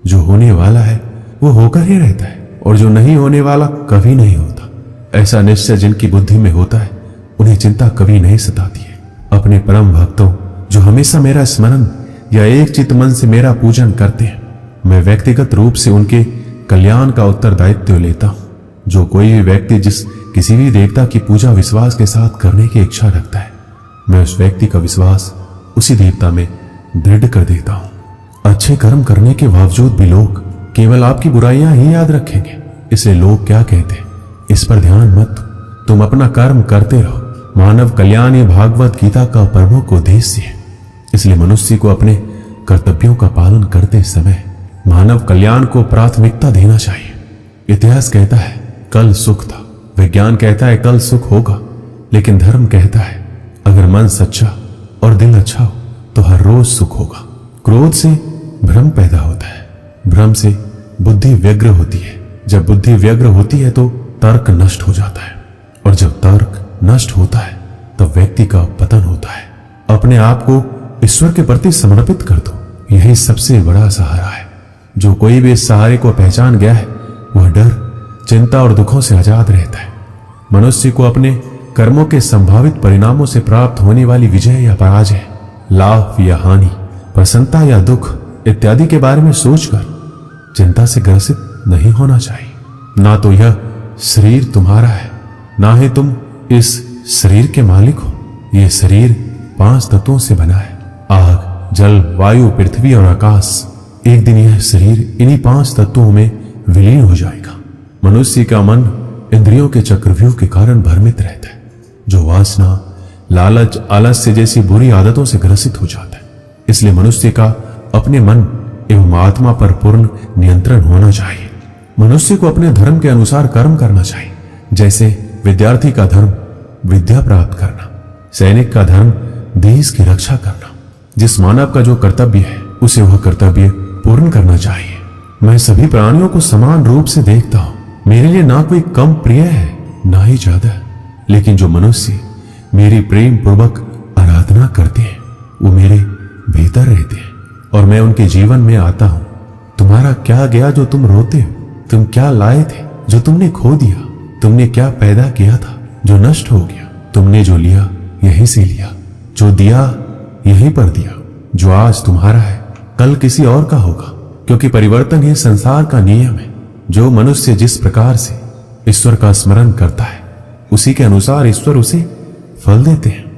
जो होने वाला है वो होकर ही रहता है, और जो नहीं होने वाला कभी नहीं होता। ऐसा निश्चय जिनकी बुद्धि में होता है उन्हें चिंता कभी नहीं सताती है। अपने परम भक्तों जो हमेशा मेरा स्मरण या एक चित्त मन से मेरा पूजन करते हैं, मैं व्यक्तिगत रूप से उनके कल्याण का उत्तरदायित्व लेता हूं। जो कोई भी व्यक्ति जिस किसी भी देवता की पूजा विश्वास के साथ करने की इच्छा रखता है, मैं उस व्यक्ति का विश्वास उसी देवता में दृढ़ कर देता हूं। अच्छे कर्म करने के बावजूद भी लोग केवल आपकी बुराइयां ही याद रखेंगे, इसलिए लोग क्या कहते हैं इस पर ध्यान मत दो, तुम अपना कर्म करते रहो। मानव कल्याण ये भागवत गीता का प्रमुख उद्देश्य है। इसलिए मनुष्य को अपने कर्तव्यों का पालन करते समय मानव कल्याण को प्राथमिकता देना चाहिए। इतिहास कहता है कल सुख था, विज्ञान कहता है कल सुख होगा, लेकिन धर्म कहता है अगर मन सच्चा और दिल अच्छा हो तो हर रोज सुख होगा। क्रोध से भ्रम पैदा होता है, भ्रम से बुद्धि व्यग्र होती है, जब बुद्धि व्यग्र होती है तो तर्क नष्ट हो जाता है, और जब तर्क नष्ट होता है तब व्यक्ति का पतन होता है। अपने आप को ईश्वर के प्रति समर्पित कर दो, यही सबसे बड़ा सहारा है। जो कोई भी इस सहारे को पहचान गया है वह डर, चिंता और दुखों से आजाद रहता है। मनुष्य को अपने कर्मों के संभावित परिणामों से प्राप्त होने वाली विजय या पराजय, लाभ या हानि, प्रसन्नता या दुख इत्यादि के बारे में सोचकर चिंता से ग्रसित नहीं होना चाहिए। ना तो यह शरीर तुम्हारा है, ना ही तुम इस शरीर के मालिक हो। यह शरीर 5 तत्वों से बना है, आग, जल, वायु, पृथ्वी और आकाश। एक दिन यह शरीर इन्हीं 5 तत्वों में विलीन हो जाएगा। मनुष्य का मन इंद्रियों के चक्रव्यूह के कारण भ्रमित रहता है, जो वासना, लालच, आलस्य जैसी बुरी आदतों से ग्रसित हो जाता है। इसलिए मनुष्य का अपने मन एवं आत्मा पर पूर्ण नियंत्रण होना चाहिए। मनुष्य को अपने धर्म के अनुसार कर्म करना चाहिए। जैसे विद्यार्थी का धर्म विद्या प्राप्त करना, सैनिक का धर्म देश की रक्षा करना। जिस मानव का जो कर्तव्य है उसे वह कर्तव्य पूर्ण करना चाहिए। मैं सभी प्राणियों को समान रूप से देखता हूं। मेरे लिए ना कोई कम प्रिय है ना ही ज्यादा, लेकिन जो मनुष्य मेरी प्रेम पूर्वक आराधना करते हैं वो मेरे भीतर रहते हैं और मैं उनके जीवन में आता हूं। तुम्हारा क्या गया जो तुम रोते हो? तुम क्या लाए थे जो तुमने खो दिया? तुमने क्या पैदा किया था जो नष्ट हो गया? तुमने जो लिया यहीं से लिया, जो दिया यहीं पर दिया। जो आज तुम्हारा है कल किसी और का होगा, क्योंकि परिवर्तन ही संसार का नियम है। जो मनुष्य जिस प्रकार से ईश्वर का स्मरण करता है उसी के अनुसार ईश्वर उसे फल देते हैं।